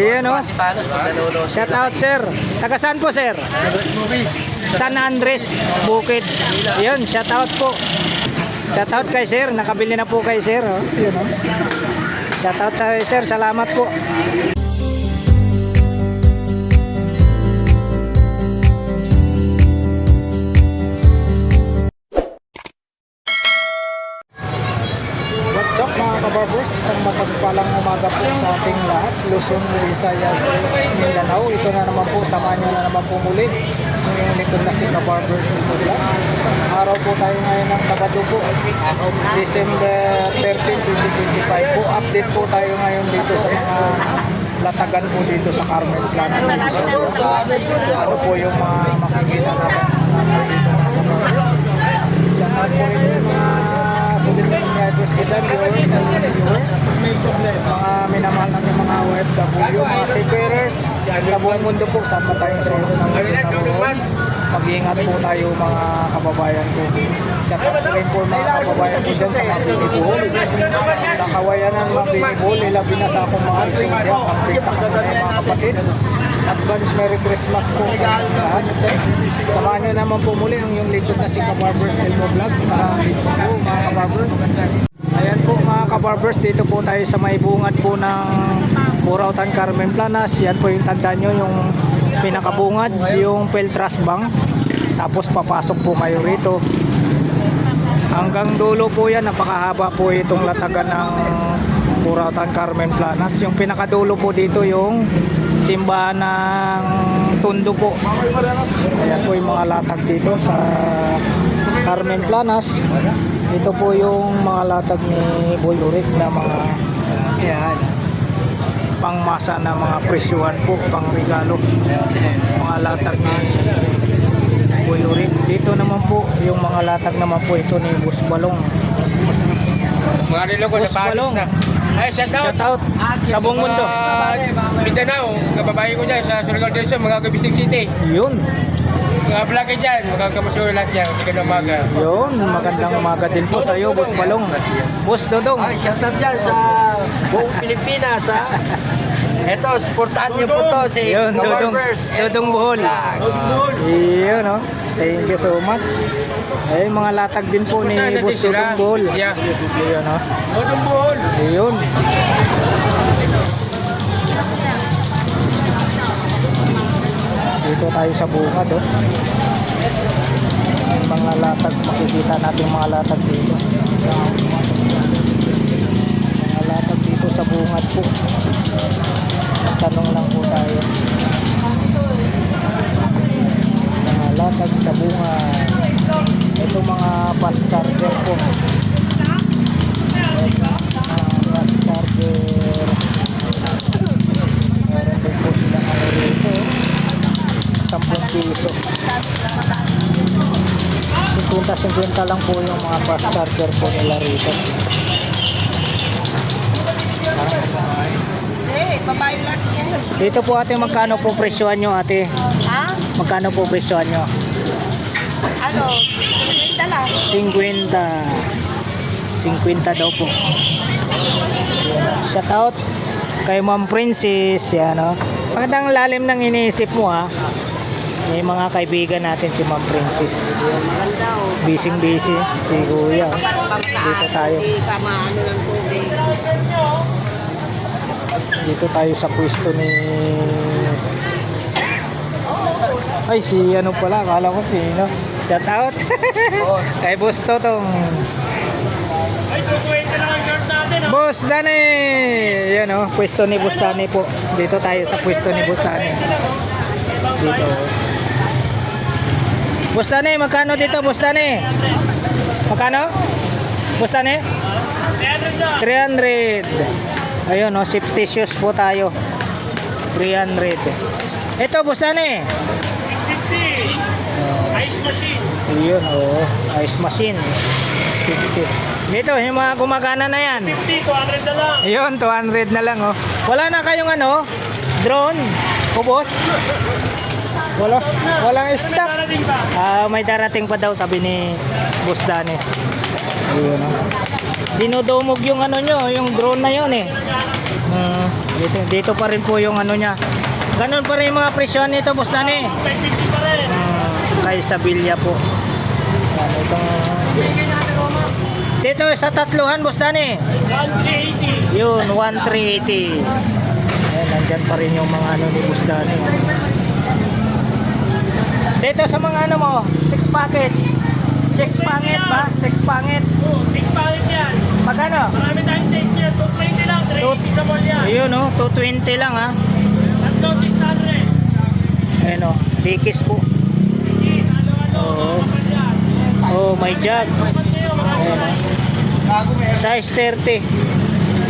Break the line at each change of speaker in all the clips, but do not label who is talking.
Ayan o. Shout out sir. Taga saan po sir? San Andres, Bukid. Ayan, shout out po. Shout out kay sir. Nakabili na po kay sir. Ayan o. Shout out sa sir. Salamat po. What's up mga kabarbers? Isang mapagpalang umaga po sa ating lahat. Luzon, Visayas, Mindanao. Ito na naman po, samahan nyo na naman po muli. Yung likod na si kabarbers dito lang. Araw po tayo ngayon ng Sabado po. December 13, 2025 po. Update po tayo ngayon dito sa mga latagan po dito sa Carmen Planas. Ano po yung mga makikita natin dito mga kabarbers. Diyan po rin yung mga solid subscribers kita, viewers and viewers, mga minamahal natin mga OFW, mga seafarers sa buong mundo po. Saan pa tayong solo ng naroon, mag-iingat po tayo mga kababayan ko. Shout out po rin po mga kababayan ko dyan sa mga Binibuhol, sa kawayanan mga Binibuhol, ilabi na sa akong mga eksundya. Ang pita ka na mga kapatid. Advance Merry Christmas po sa inyong lahat. Samahan nyo naman po muli ang yung likod na si Kabarbers Elmo Vlog. It's po mga kabarbers. Ayan po mga kabarbers, dito po tayo sa may bungad po ng Burautan Carmen Planas. Yan po yung tandaan nyo, yung pinakabungad, yung Peltras Bank. Tapos papasok po kayo rito. Hanggang dulo po yan, napakahaba po itong latagan ng Burautan Carmen Planas. Yung pinakadulo po dito yung simbahan ng Tondo po. Ayan po yung mga latag dito sa Carmen Planas. Ito po yung mga latag ni Boy Uric na mga pangmasa na mga presyuhan po, pang regalo. Mga latag ni Boy Uric. Dito naman po yung mga latag naman po ito ni Bus Balong.
Mga niloko
Bus
sa
Balong.
Ay, shout out
Sa buong mundo.
Mindanao, kababae ko dyan sa Surigao del Sur, mga Bisig City.
Yun.
Mga vlogger dyan, mga kamusuyo lahat dyan, sige na umaga.
Yun, magandang umaga din po sa iyo, Bus Balong. Bus Dodong.
Ay, shout out dyan sa buong Pilipinas, ha? Ito, supportahan niyo po to si
Yun, Dodong,
Kabarbers.
Dodong Buhol. Yun, no? Thank you so much. Ay, mga latag din po ni Bus Dodong Buhol.
Yeah.
Yun, no?
Dodong Buhol.
Yun. Dito tayo sa bungad, oh. May mga latag, makikita natin mga latag dito. Mga latag dito sa bungad po. Tanong lang po tayo. Mga latag sa bungad. Ito mga fast charger po. Fast charger. Meron din po silang ano rito. 10 piso. 50 lang po yung mga fast charger po nila rito. Dito po ate, magkano po presyohan nyo ate?
Ha?
Magkano po presyohan nyo?
Ano? 50 lang.
50. 50 daw po. Shout out kay Ma'am Princess. Yan, no? Magandang lalim ng iniisip mo, ha? May mga kaibigan natin si Ma'am Princess. Busy si Kuya. Dito tayo. Dito tayo sa pwesto ni... Ay, si ano pala. Akala ko sino. Shout out. Kay Boss Totong. Boss Dani. Yan o. Pwesto ni Boss Dani po. Dito tayo sa pwesto ni Boss Dani. Dito. Boss Dani, magkano dito, Boss Dani? Magkano? Boss Dani? 300. Ayun, no, safety shoes po tayo. 300. Ito, Boss Dani.
50. Ice machine.
Ayun, oh, ice machine. 50. Dito, yung mga gumagana na yan.
50, 200 na lang.
Ayun, 200 na lang, oh. Wala na kayong ano, drone, o boss? Walang stock. May darating pa daw, sabi ni Boss Dani. Ayun, oh. Dinudumog yung ano nyo, yung drone na yun eh. Dito pa rin po yung ano niya. Ganun pa rin yung mga presyon nito, Boss Dani. Kay Sabilla po. Yan, itong... Dito sa tatluhan, Boss Dani.
1,380.
Yun, 1,380. Ayan, nandyan pa rin yung mga ano ni Boss Dani. Dito sa mga ano mo, 6 packets. 6 pangit ba? 6 pangit.
Oh, 6 pangit yan.
Magkano?
Marami tayong change yan. 220 lang. 380 sa mall yan.
Ayun oh, 220 lang ha.
Tatlo, 600.
Ayun oh, dikis po.
Sige, ano-ano.
Oo.
Yan.
Oh, may jug. Ayun oh. Size 30.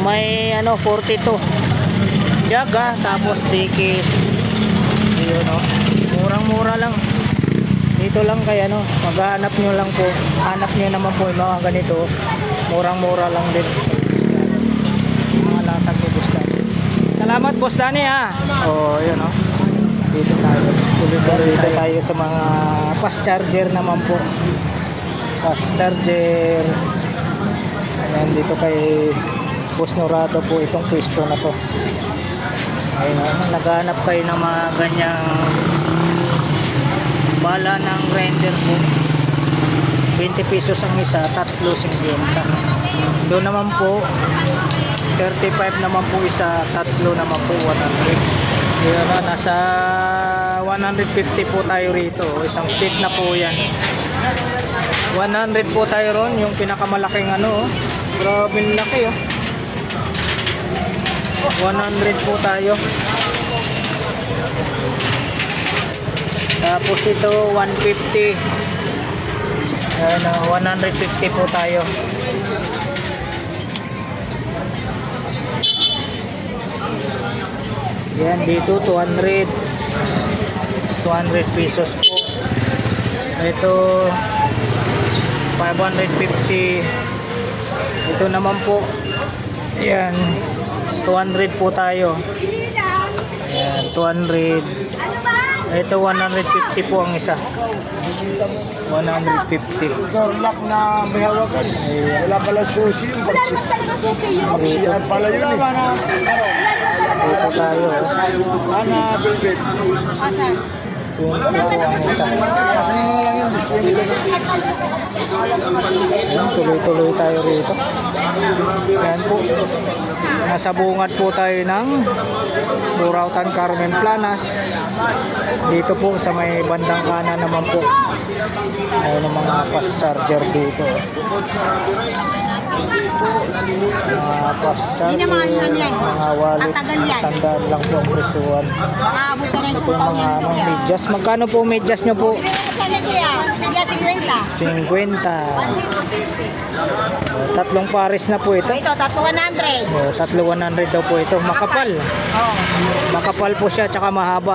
May ano, 42. Jug ha, tapos dikis. Ayun oh. Murang-mura lang. Dito lang kaya no, maghanap nyo lang po. Hanap nyo naman po yung mga ganito. Murang-mura lang din. Mga latag ni Boss Dani. Salamat Boss Dani ha. Oh, yun oh. Dito tayo. Dito tayo sa mga fast charger naman po. Fast charger. Ayan, dito kay Boss Norado po itong pwesto na to. Ayun oh, naghanap kayo ng mga ganyang bala ng render po. 20 pesos ang isa, 3.50. Doon naman po 35 naman po isa, 3 naman po 100. Yun na, nasa 150 po tayo rito. Isang seat na po yan. 100 po tayo ron, yung pinakamalaking ano oh. Grabe laki oh. 100 po tayo. Tapos ito 150. Ayan, 150 po tayo. Yan dito 200 pesos po. Ito 550. Ito naman po. Ayan 200 po tayo. Ayan 200. Ito 150 po ang isa. 150.
Garlock na may hawakan. Wala pala sushi yung pag-chip. Pag-siyan pala yun eh.
Dito tayo.
Ana, Bilbit.
20 po ang isa. Ayan, tuloy-tuloy tayo rito. Ayan po. Nasa bungad po tayo ng Burautan Carmen Planas. Dito po sa may bandang kanan naman po. Ayun ang mga fast charger dito. Mga fast charger, mga wallet, sandaan lang po ang presyuhan. Ito yung mga anong medyas. Magkano po medyas nyo po? 50. Tatlong pares na po ito.
Ito, tatlo 100.
Tatlo 100 daw po ito. Makapal. Makapal po siya, tsaka mahaba.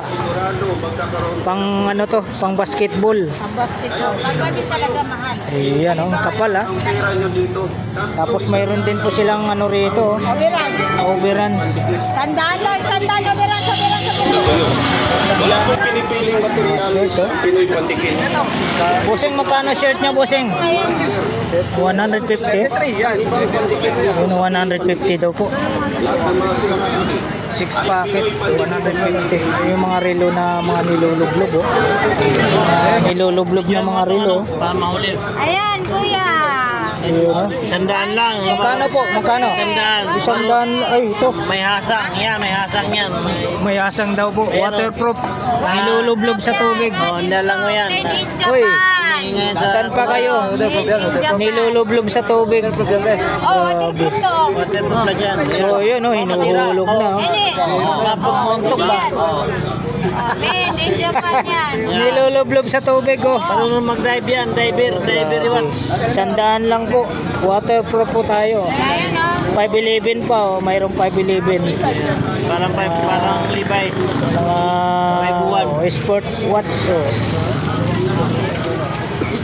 Pang ano to, pang basketball.
Ang basketball. Pagwagi talaga mahal.
Ayan oh, kapal ah. Tapos mayroon din po silang ano rito.
Overrun.
Overruns.
Sandaan lang, sandaan. Overrun.
Wala akong pinipiling material. Pinoy Pantikin.
Busing, magkano shirt niya, busing? 150.
Yan, Pinoy Pantikin.
Yun, 150 daw po. 6 packet, 150. Yung mga relo na mga nilulublob oh. Nilulublob na mga relo.
Ayan, kuya.
Ayun oh.
Sandaan lang.
Magkano po? Magkano? Sandaan. Ay, ito.
May hasang yan, may hasang yan.
May asang daw po. Waterproof. Nilulublob sa tubig.
Oh, lang mo yan.
Uy, saan pa kayo? Nilulublob sa tubig.
Oh, waterproof to.
Waterproof na dyan.
Oh, yun oh, hinuhulog na oh.
Hindi.
Montok ba?
Ben, in Japan yan.
Nilulublob sa tubig oh.
Marunong mag-dive yan, diver watch.
Sandaan lang po. Waterproof po tayo.
Ayan o.
511 pa oh, mayroong 511.
Parang Levi's.
Mga sport watch oh.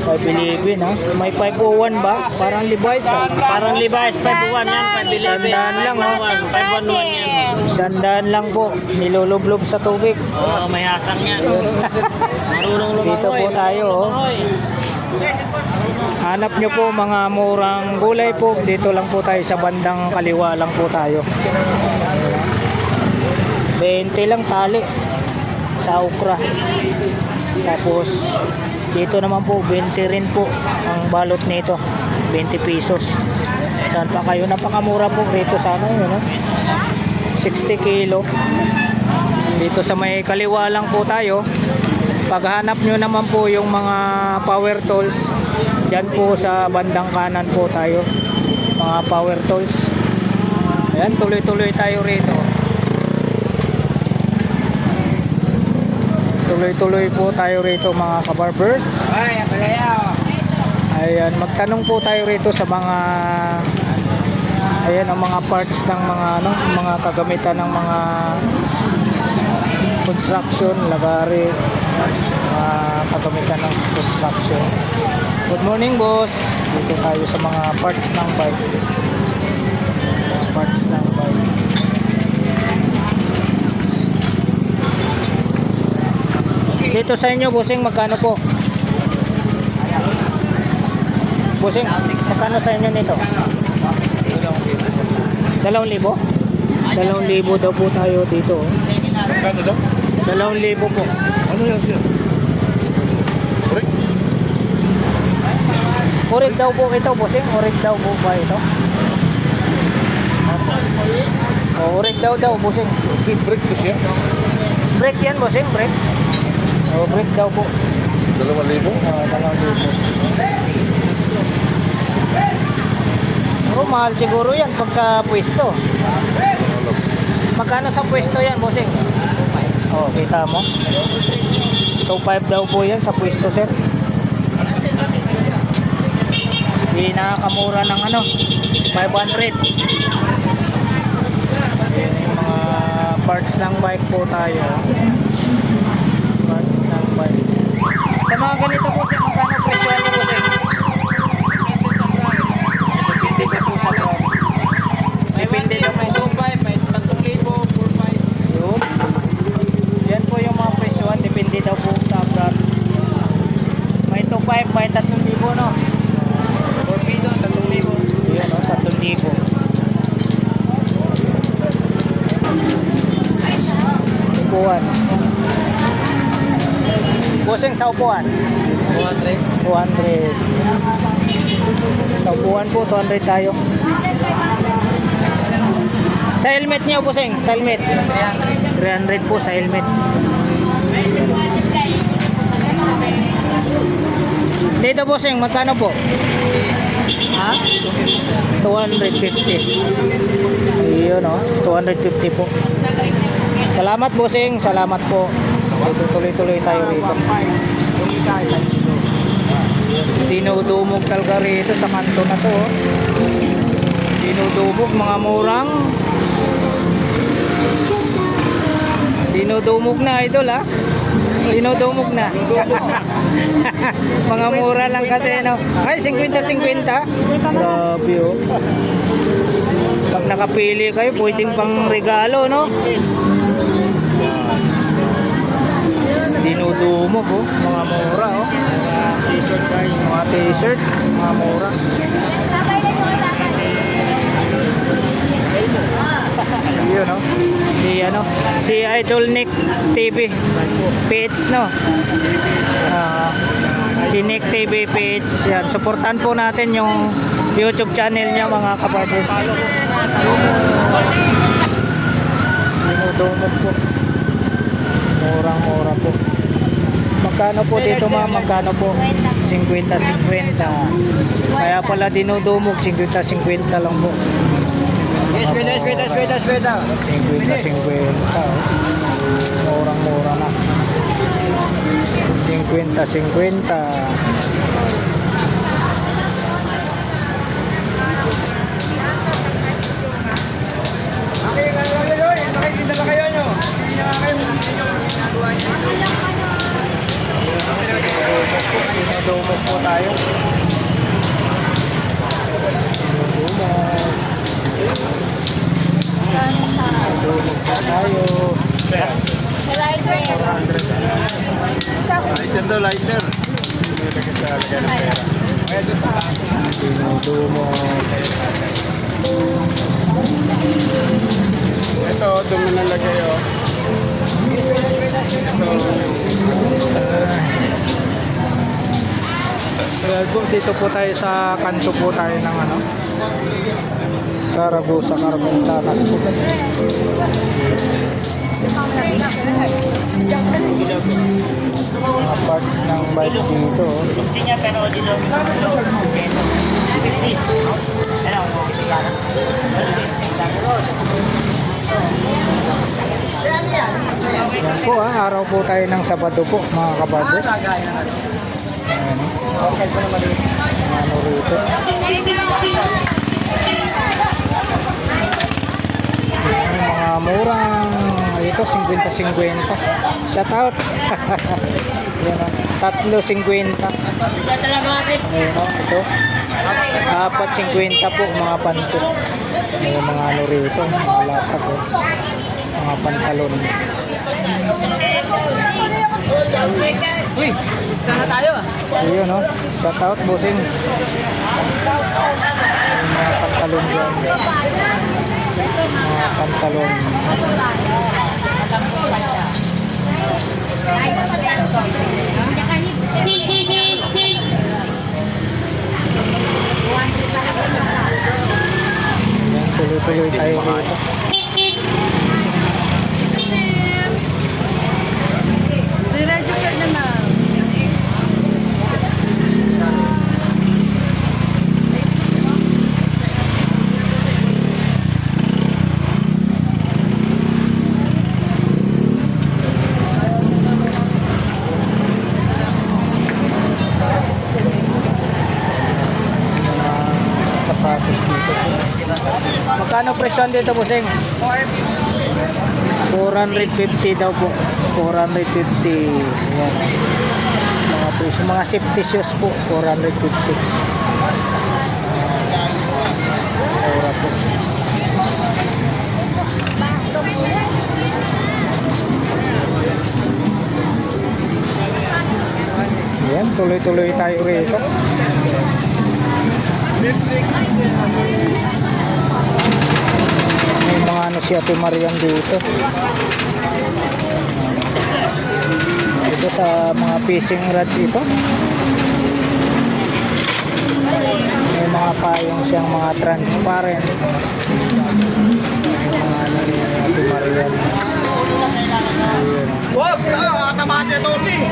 511 ha. May 501 ba? Parang Levi's ah.
Parang Levi's, 501 yan, 511.
Sandaan lang oh.
511 yan.
Sandaan lang po. Nilulublob sa tubig.
Oh, may hasang yan. Marunong lumangoy.
Dito po tayo oh. Hanap nyo po mga murang gulay po. Dito lang po tayo sa bandang kaliwa lang po tayo. 20 lang tali sa okra. Tapos dito naman po 20 rin po ang balot nito, 20 pesos. Saan pa kayo? Napakamura po rito sa ano yun, no? 60 kilo. Dito sa may kaliwa lang po tayo. Paghanap nyo naman po yung mga power tools, dyan po sa bandang kanan po tayo, mga power tools. Ayan, tuloy-tuloy tayo rito. Tuloy-tuloy po tayo rito mga kabarbers. Ayan, magtanong po tayo rito sa mga, ayan, ang mga parts ng mga ano, mga kagamitan ng mga construction, lagari, mga kagamitan ng construction. Good morning, boss. Dito tayo sa mga parts ng bike. Mga parts ng bike. Dito sa inyo, bossing, magkano po? Bossing, magkano sa inyo nito? 2,000? 2,000 daw po tayo dito.
Magkano daw?
2,000 po.
Ano yan siya? Correct?
Orig daw po ito, bossing. Orig daw po ba ito? Orig daw, bossing.
Break to siya?
Break yan, bossing, break. Break daw po.
2,000?
2,000. Pero mahal siguro yan pag sa pwesto. Magkano sa pwesto yan, bossing? Oh, kita mo. 2,500 daw po yan sa pwesto, sir. Hindi nakakamura ng ano, 500. Ayan yung mga parts ng bike po tayo. Parts ng bike. Sa mga ganito po, sir, magkano presyo nyo po, sir? Depende sa po sa brand. Depende daw po.
2,500, may 3,000, 4,500.
Yun. Yan po yung mga presyohan. Depende daw po sa brand. May 2,500, may 3,000, no?
4,000, 3,000.
Yun, no? 3,000. Upuan. Bossing, sa upuan?
200.
200. Sa upuan po, 200 tayo. Sa helmet niyo, bossing, sa helmet. 300 po sa helmet. Dito, bossing, magkano po? Ha? 250. Ayun, no? 250 po. Salamat, bossing. Salamat po. Dito tuloy-tuloy tayo rito. Dinudumog talaga rito sa kanto na to. Oh. Dinudumog, mga murang. Dinudumog na, idol, ha? Dinudumog na. Mga mura lang kasi, no? Ay, 50-50. Grabe, oh. Pag nakapili kayo, pwedeng pang regalo, no? Dinudumog, oh. Mga mura, oh. Mga t-shirt, mga mura. Yun, no? Si Idol Nick TV page, no? Si Nick TV page, yan. Supportan po natin yung YouTube channel niya, mga kapatid. Dinudumog po. Murang-mura po. Magkano po dito, ma'am? Magkano po? 50-50. Kaya pala dinudumog, 50-50 lang po.
Eskweda.
50-50. Murang-mura na. 50-50.
Nakikita ba kayo nyo?
Dinudumog po tayo. Dinudumog po tayo.
Lighter daw, lighter.
Dinudumog.
Ito, dumi na lagay, oh.
Dahil po dito po tayo sa kanto po tayo ng ano, Saragosa Carmentanas po. Mga parts ng bike dito. Yan po araw po tayo ng Sabado po mga kabarbers. Ayan, ano rito. Ayan, mga murang ito 50-50. Shout out. Yan, 3.50. Ayan, ito 4.50 po mga panto. Ayan, mga ano rito, mga latag, mga pantalon.
Uy, gusto na tayo ah.
Ayun, no? Shout out, bossing. Mga pantalon dyan. Mga pantalon. Ayan, tuloy-tuloy tayo dito.
Re-register na na.
Sapatos dito. Magkano presyon dito, bossing? 450 daw po. 450. Yan. Mga presyo, mga safety shoes po, 450. Mura po. Yan, tuloy-tuloy tayo rito. May mga ano si Ate Marian dito. Dito sa mga fishing rod dito. May mga payong siyang mga transparent. May mga ano ni Ate Marian. Ayun.
Wag! Nakatamaan siya, Tony!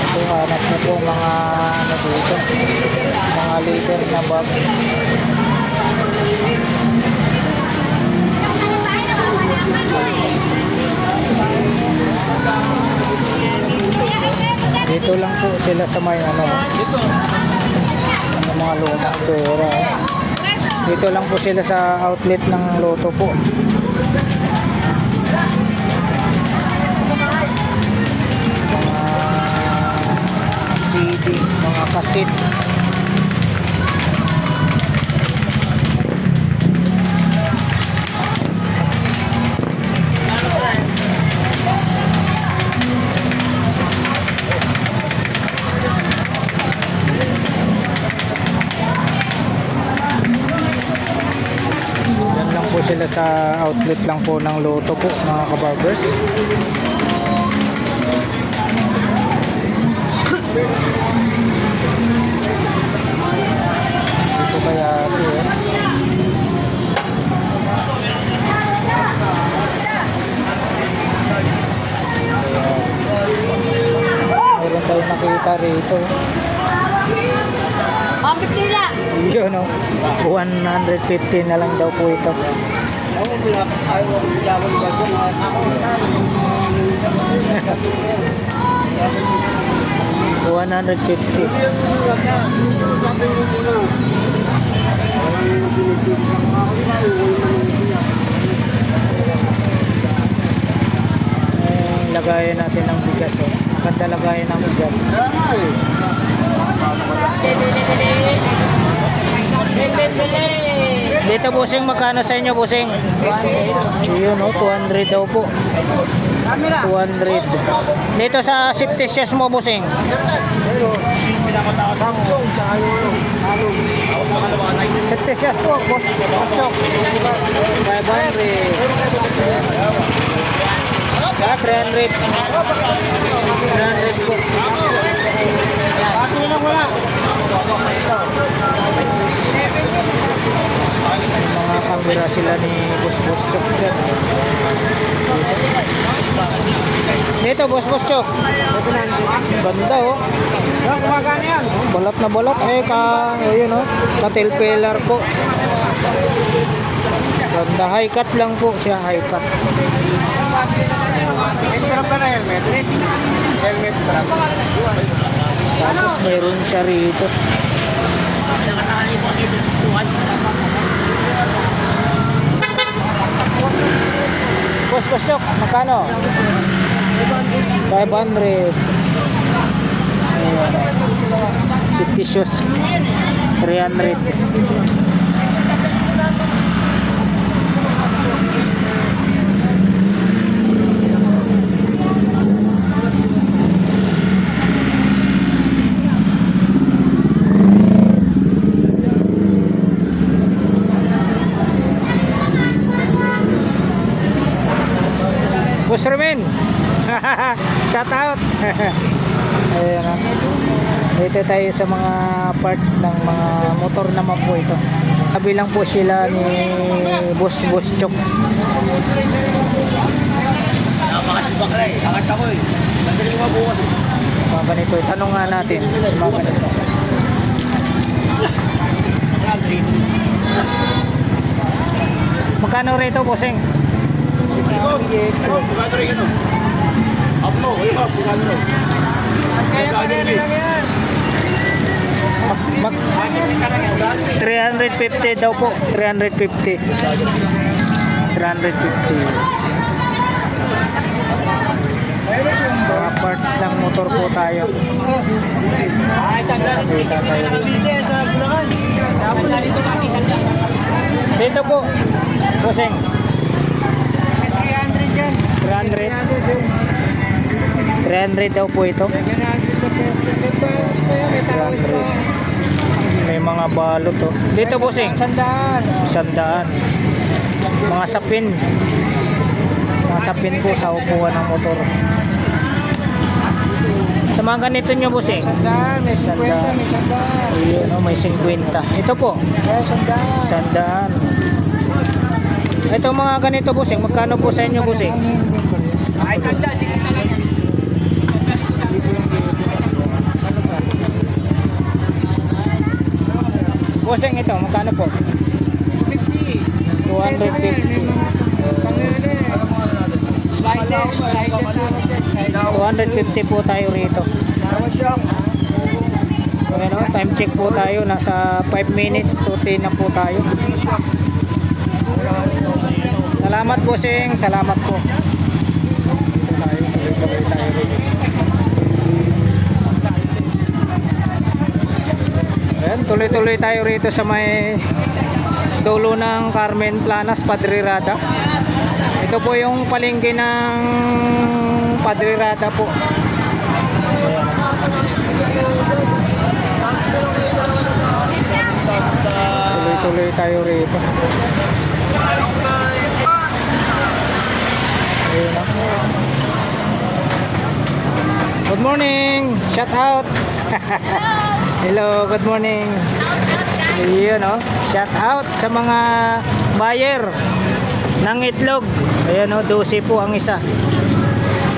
So, hanap na po mga ano dito, mga leader na bag. Dito lang po sila sa may ano, mga lumang pera. Dito lang po sila sa outlet ng Lotto po. Mga CD, mga kasit. Yan lang po sila sa outlet lang po ng Lotto po mga kabarbers. Dito kaya ito meron tayong nakita rito.
Bakit nila?
Yun o, 150 na lang daw po ito.
Ako, ayaw ko bigawin ba ito? Ako,
150. Lagayan natin ng bigas o. Ganda lagayan ng bigas. Dito busing, magkano sa inyo busing? Yun o, 200 daw po. 200. Dito sa safety shoes mo busing?
Samsung, saka yung ano.
Septesias po, boss. Boss Chok. 500. Yeah, 300. 300 po.
Pati lang wala.
Mga kamera sila ni Boss Chok dyan. Dito, Boss Chok. Ganda oh.
Kumagana yan.
Balat na balat. Ayun oh. Caterpillar po. Ganda. High cut lang po siya. High cut.
Strap ka na helmet? Helmet strap.
Tapos mayroon siya rito. Boss Chok, magkano? 500. Safety shoes 300. Boss Rumen. Shout out. Ayan na. Dito tayo sa mga parts ng mga motor naman po ito. Sabi lang po sila ni Boss Chok.
Napakasibaklay. Angat ako eh. Magaling mabuhat.
Mga ganito. Tanong nga natin. Sa mga ganito. Magkano rito, bossing? Mag 350 daw po. 350. 350. Mga parts ng motor po tayo. Nakita tayo dito po. Bossing. 300 daw po ito. 300. May mga balot to. Dito bossing. 100. Mga sapin. Mga sapin po sa upuan ng motor. Sa mga ganito nyo bossing. 100. Ayun, may 50. Ito po. 100. Ito mga ganito bossing. Magkano po sa inyo bossing?
Ay, tanda, sige talaga.
Bossing ito, magkano po? 250. 250 po tayo rito. Ayan o, time check po tayo. Nasa 5 minutes to 10 na po tayo. Salamat bossing, salamat po. Tuloy tayo rito. Ayan, tuloy-tuloy tayo rito sa may dulo ng Carmen Planas, Padre Rada. Ito po yung palengke ng Padre Rada po. Tuloy-tuloy tayo rito. Ayun na. Good morning! Shout out! Hello, good morning! Ayun o, shout out sa mga buyer ng itlog. Ayan o, 12 po ang isa.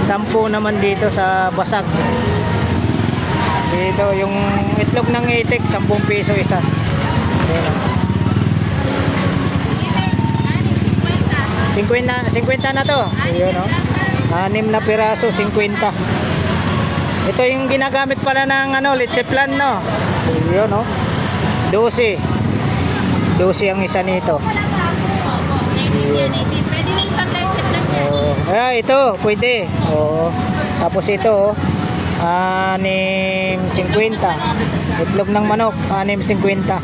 10 naman dito sa Basag. Dito yung itlog ng itik, 10 piso isa. Ayan o. 50 na to. Ayun o. 6 na piraso, 50. Ito yung ginagamit pala ng leche plan, no? Ayun o. 12 ang isa nito.
Pwede rin pang-leche lang yan.
Oh, ito, pwede. Oo. Tapos ito, 6.50. Itlog ng manok, 6.50.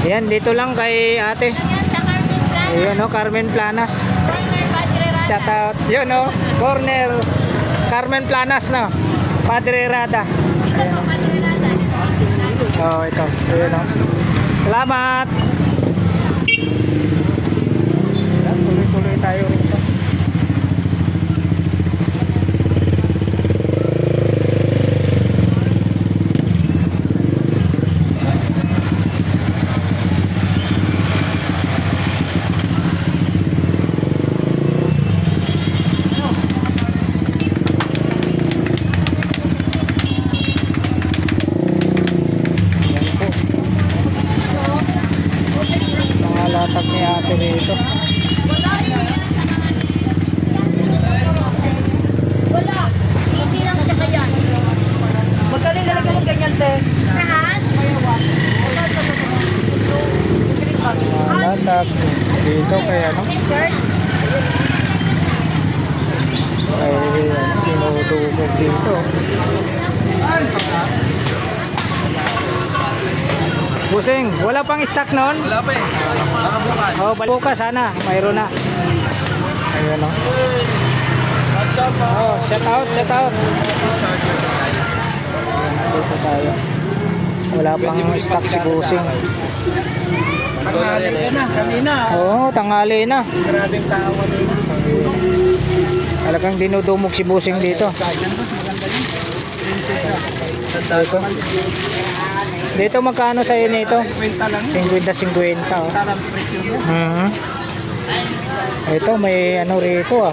Ayan, dito lang kay ate.
Yan, sa Carmen Planas.
Ayun, no, Carmen Planas.
Corner Padre Rada.
Shout out. Yun, no, corner Carmen Planas, no. Padre Rada. Ayan, no. Oh, ito. Ayan, oh. Salamat! Ayan, tuloy-tuloy tayo rito. Ayan po. Mga latag ni ate rito.
Wala. Hindi lang siya kaya.
Magkano yung lalagyan mo ganyan, te?
Saan?
Mga latag dito kaya no?
Sir?
Ay, dinudugog dito. Busing, wala pang stock noon?
Wala pa eh. Nakabukas.
Oh, bukas sana, mayroon na. Ayun oh. Oh, shout out, shout out. Dito tayo. Wala pang stock si Busing.
Tanghali ka na, kanina.
Oo, tanghali na.
Maraming tao kanina.
Talagang dinudumog si Busing dito. Dito. Dito magkano sa inyo ito?
50 lang.
50-50 oh.
Talang presyo mo.
Mhm. Ito may ano rito ah.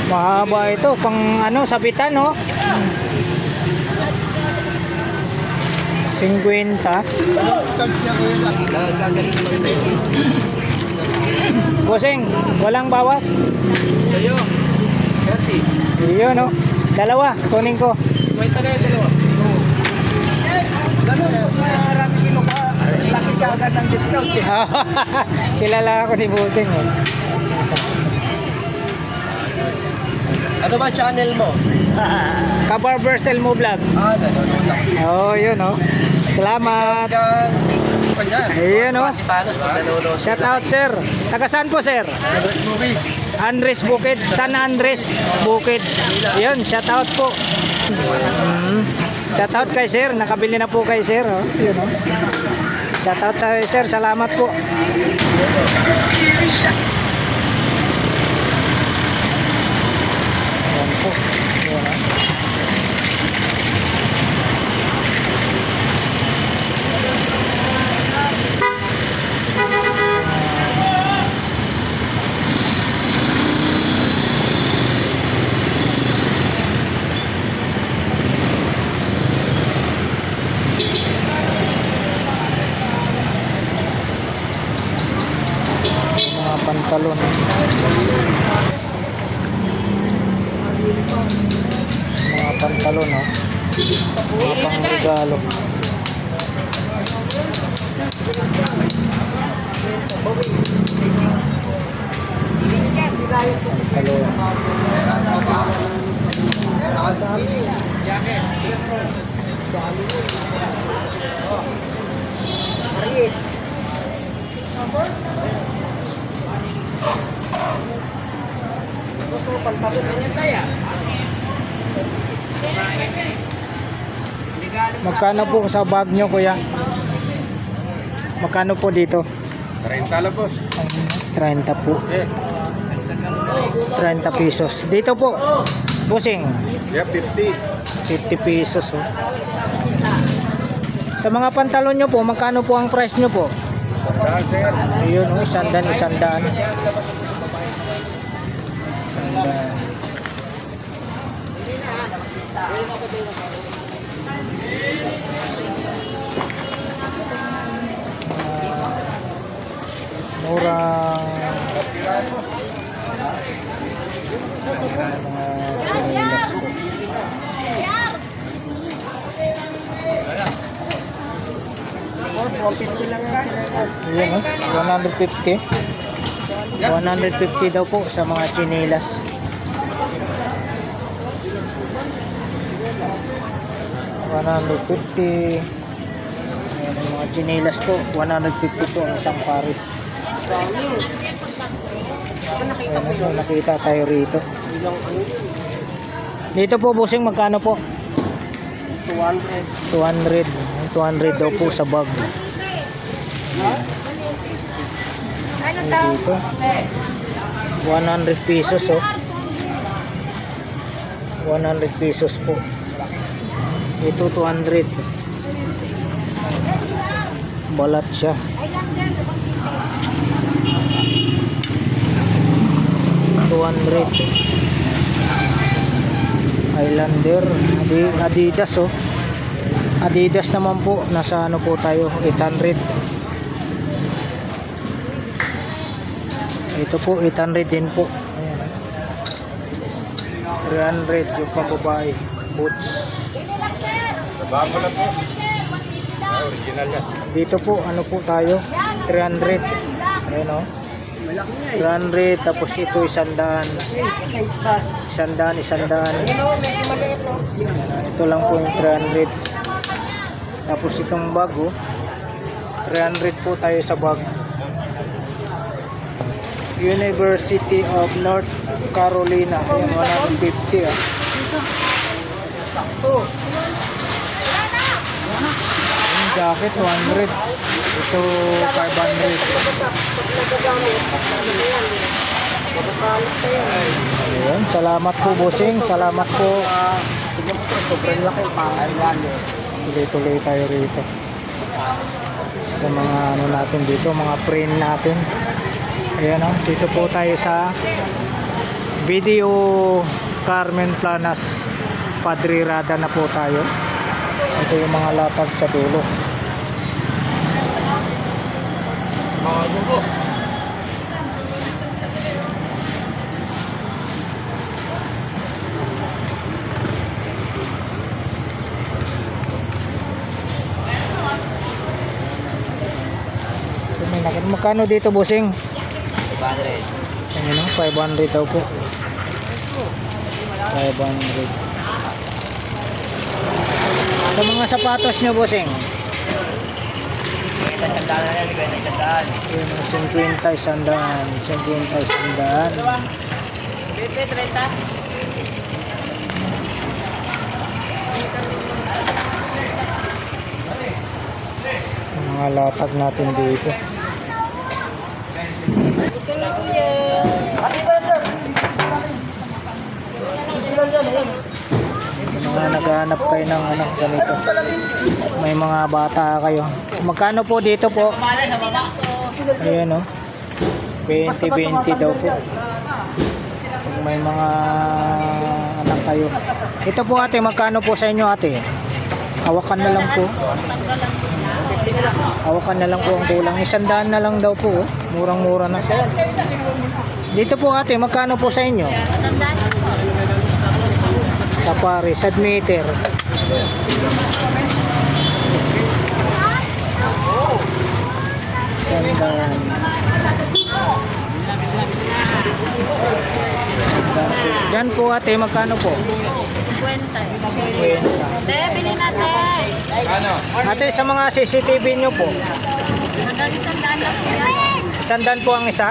Mahaba ito pang ano sabitan no. 50. Boseng, walang bawas?
Sa'yo. 30.
Iyon no. Dalawa, kunin ko.
Kwenta na yung dalawa. Ganun, marami kilo ka. Laki ka agad ng discount eh.
Kilala ako ni Boseng eh.
Ano ba channel mo?
Ka-Barbers Elmo Vlog.
Nanonood lang.
Oh, yun oh. Salamat. Ayun oh.
Panos, nanonood.
Shout out sir. Taga saan po sir? Andres Bukid, San Andres Bukid. Yun, shout out po. Shout out kay sir, nakabili na po kay sir. Oh. Yun oh. Shout out sa sir, salamat po. Yan po. Yun oh. Mga pantalon. Mga pantalon oh. Mga pang regalo. Pantalon. Magkano po sa bag nyo kuya? Magkano po dito?
30 lang, boss.
30 po.
Yeah.
30 pesos. Dito po. Busing.
Yeah, 50.
50 pesos oh. Sa mga pantalon nyo po, magkano po ang price nyo po?
Sandaan, sir.
Ayun oh, sandaan. Sandaan. Murang mga chinelas po. Ayan oh, 150. 150 daw po sa mga chinelas. 150. Ayan, ang mga chinelas po, 150 po ang isang pares. Ayan, nakita tayo rito. Dito po bossing, magkano po? 200 daw po sa bag.
Ano
Dito 100 pesos oh. 100 pesos po. Ito 200. Balat siya. Highlander, Adidas oh. Adidas naman po, nasa ano po tayo, 800. Ito po 800 din po. Ayan, 300 yung pambabae, boots.
Bago na po. Original yan.
Dito po ano po tayo, 300. Ayan oh. 300, tapos ito 100. 100. Ito lang po yung 300. Tapos itong bag oh, 300 po tayo sa bag. University of North Carolina. Ayan, 150 ah. Yung jacket 200. Ito 500. Ayan, salamat po bossing. Salamat po.
Sobrang laki pa.
Tuloy-tuloy tayo rito. Sa mga ano natin dito, mga print natin. Ayan o, dito po tayo sa Video Carmen Planas, Padre Rada na po tayo. Ito yung mga latag sa dulo. Magkano dito bossing?
500.
Ano, 500 daw po. 500. Sa mga sapatos nyo bossing?
Kita sandaan na yan, kita sandaan.
Yun, 50, 100. Mga latag natin dito. Mga naghahanap kayo ng ano, ganito. May mga bata kayo. Magkano po dito po? Ayan o. 20-20 daw po. Pag may mga anak kayo. Ito po ate, magkano po sa inyo ate? Hawakan na lang po. Hawakan na lang po ang kulang. 100 na lang daw po. Oh. Murang-mura na. Dito po ate, magkano po sa inyo? Sa Paris, admeter. Sandaan. Yan po ate, magkano po?
50.
50.
Te, bili natin.
Ate, sa mga CCTV nyo po,
Hanggang 100 lang po yan.
100 po ang isa?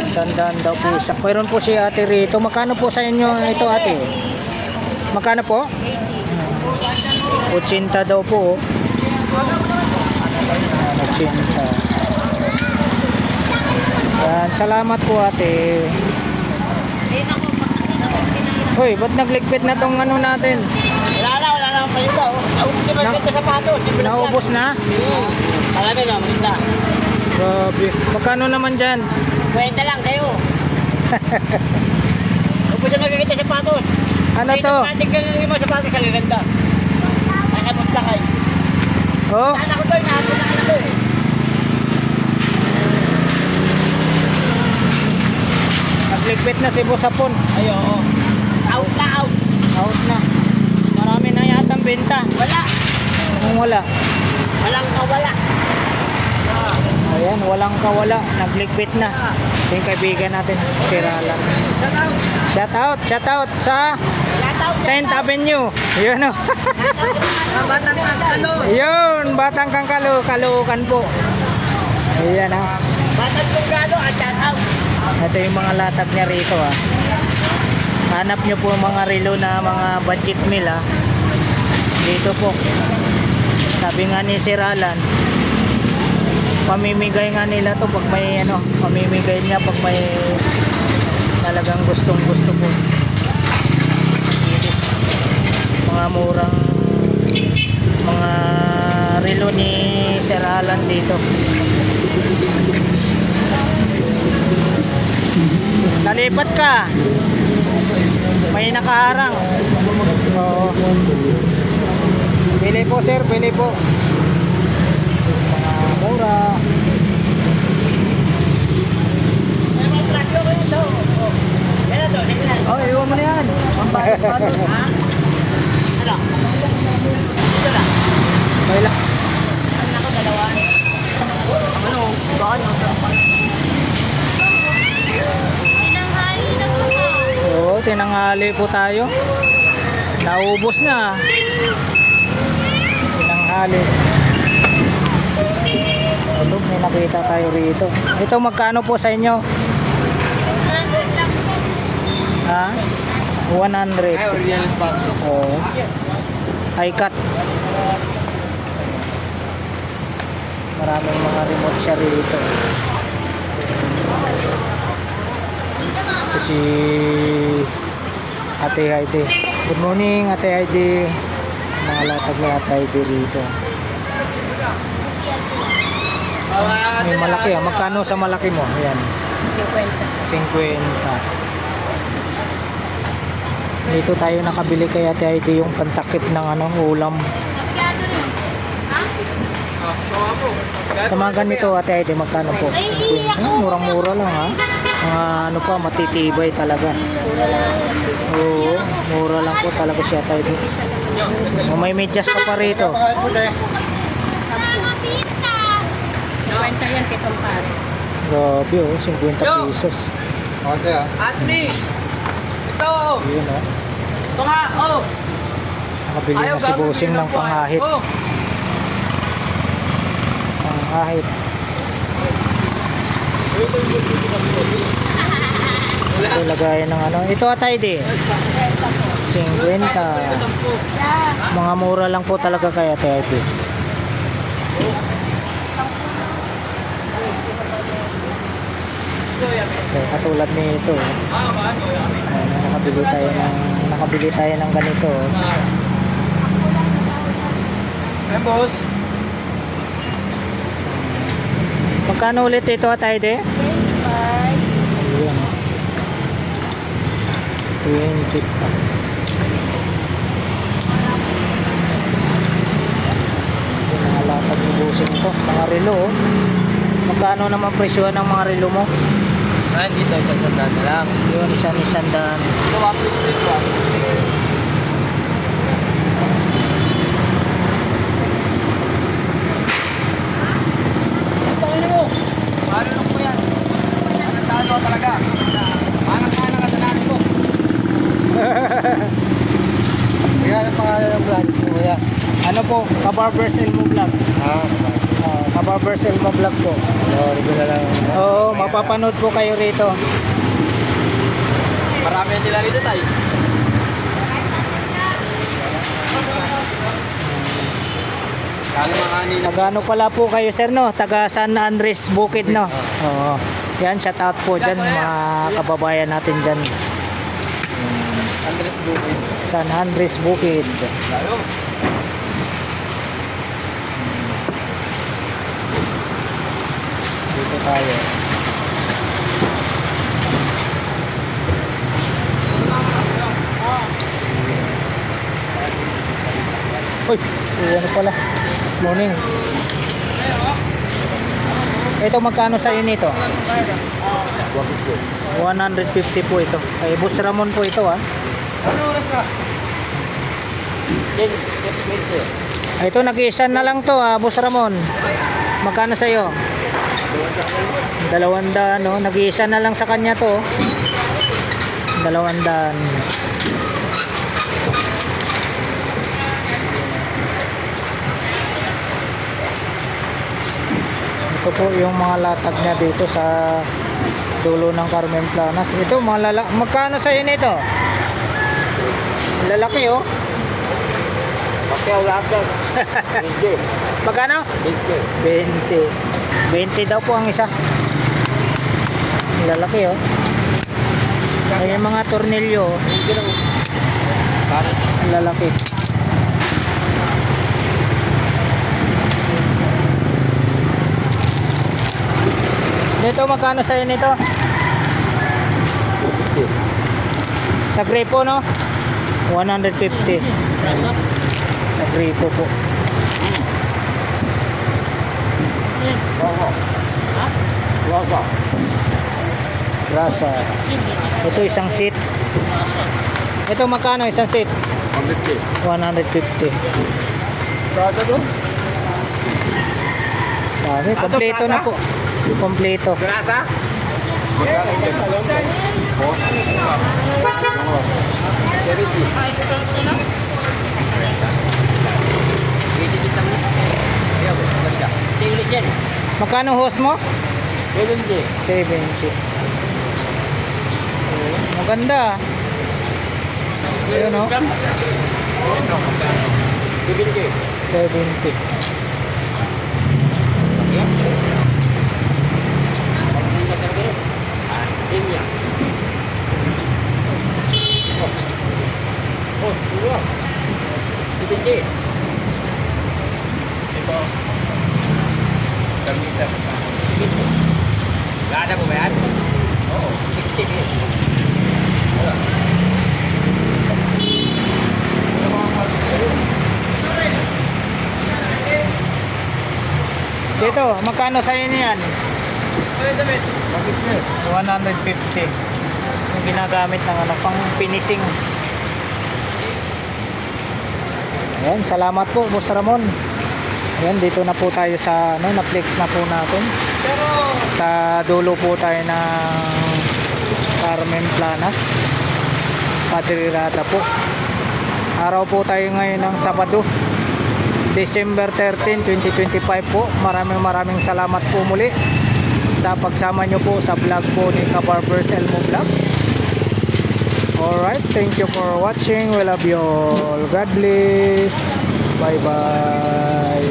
100 daw po isa. Mayroon po si ate rito. Magkano po sa inyo ito ate? Magkano po?
80.
80 daw po. 80. Yan, salamat po ate.
Ayun ako, pag nakita ko yung pinahirap.
Hoy, ba't nagligpit na tong ano natin?
Wala na pa yun daw. Hindi ba ito sapatos?
Naubos na?
Marami lang, maganda.
Grabe. Magkano naman dyan?
Kwenta lang kayo. Huwag po siya magkakita sapatos.
Ano to?
Pating ka yung mga sapatos ang gaganda. Nakapos lang kayo.
Oh,
Anak ko doon, nakapos lang anak ko.
nagligpit na si Busapon.
Ay, oo. Out na, out.
Out na. Marami na yatang benta.
Wala.
Kung wala.
Walang kawala.
Ayan, walang kawala. Nagligpit na. Ito yung kaibigan natin. Siralan. Shout out sa 10th Avenue. Yun o.
Batang Kangkalo.
Yun, Batang Kangkalo. Caloocan po. Ayan ha.
Latag kung gano at chakaw.
Ito yung mga latag niya rito ah. Hanap nyo po mga relo na mga budget meal ah. Dito po. Sabi nga ni Sir Alan, pamimigay nga nila to pag may ano, pamimigay niya pag may talagang gustong gusto po. Mga murang mga relo ni Sir Alan dito. Nalipat ka. May nakaharang. Oo. Pili po sir, pili po. Mga mura.
Oh, iwan mo na yan. Ang bago-bago. Ano? Ito lang.
May la-
Ako, dalawa. Ano? Gaan?
Pinanghali na po sa.
Oo, tinanghali po tayo. Naubos na. Tinanghali. Ito, may nakita tayo rito. Ito, magkano po sa inyo?
Nandun lang po.
Ha? 100.
Ay, original sponsor.
Oo. High cut. Maraming mga remote siya rito. Ito si Ate Heidi. Good morning Ate Heidi. Mga latag ni Ate Heidi rito. May malaki ah. Magkano sa malaki mo? Ayan. 50. Dito tayo nakabili kay Ate Heidi yung pantakip ng ano, ulam.
Nabigado rin. Ha?
Sa mga ganito Ate Heidi, magkano po?
Ay, iiyak ako.
Murang-mura lang ha. Mga ano pa, matitibay talaga. Oo, mura lang po talaga siya Ate Heidi. May medyas ka pa rito.
Sama pita.
50 yan, pitong pares.
Grabe oh, 50 pesos.
Okay ah.
Anthony! Ito!
Yun oh.
Ito nga! Oh!
Nakabili na si Bossing ng pangahit.
Oh!
Pangahit. Ito lagayan ng ano. Ito Ate Heidi. 50. Mga mura lang po talaga kay Ate Heidi. Ito, katulad nito. Ayan, nakabili tayo ng ganito.
Eh, boss.
Magkano ulit ito Ate Heidi? Ayan. 20 pa. Yung mga latag ni Bossing to, mga relo oh. Magkano naman presyo ng mga relo mo?
Ah, dito, sa sandaan na lang.
Yun, isa ni Sandan.
Ito, 150 po. Tangin mo! Paano lang po yan? Talo talaga. Manang-manang ka sa nanin mo.
Kaya ang pangalan ng vlog mo kuya?
Ano po? Kabarbers Elmo Vlog. Kabarbers Elmo Vlog po.
Regular lang.
Oo, mapapanood po kayo rito.
Marami sila rito, tay. Kano mga kanina.
Taga pala po kayo sir no? Taga San Andres Bukid no? Oo. Yan, shout out po dyan mga kababayan natin dyan.
Andres Bukid.
San Andres Bukid.
Lalo.
Dito tayo. Uy, ano pala? Morning. Ito magkano sa inyo nito? 150 po ito. Kay Boss Ramon po ito ah.
Ano oras ka?
Ito nag-iisa na lang to ah, Boss Ramon. Magkano sa iyo? 200 no, nag-iisa na lang sa kanya to. 200. Ito Ito po yung mga latag niya dito sa dulo ng Carmen Planas. Ito mga magkano sa nito? Lalaki oh.
Papel laptop. Hindi.
Magkano?
Hindi.
20 daw po ang isa. Lalaki oh. Ay, yung mga tornilyo oh. Lalaki. Dito magkano sa'yo nito? Sa gripo no? 150. Sa gripo po. Rasa. Ito isang seat. Ito magkano isang seat? 150.
Prado doon?
Dami, kompleto na po. Kompleto.
Grata?
Magkano hose mo?
70.
70. Maganda. Ayun no? 70.
Gak ada po ba yan? Oo. 60 din.
Dito, magkano sa'yo niyan? 150. Yung ginagamit ng ano, pang finishing. Ayan, salamat po, Boss Ramon. Ayan, dito na po tayo sa, ano, na-flex na po natin. Sa dulo po tayo ng Carmen Planas. Padre Rata po. Araw po tayo ngayon ng Sabado. December 13, 2025 po. Maraming salamat po muli sa pagsama nyo po sa vlog po ni Kabarbers Elmo Vlog. Alright, thank you for watching. We love you all. God bless. Bye bye.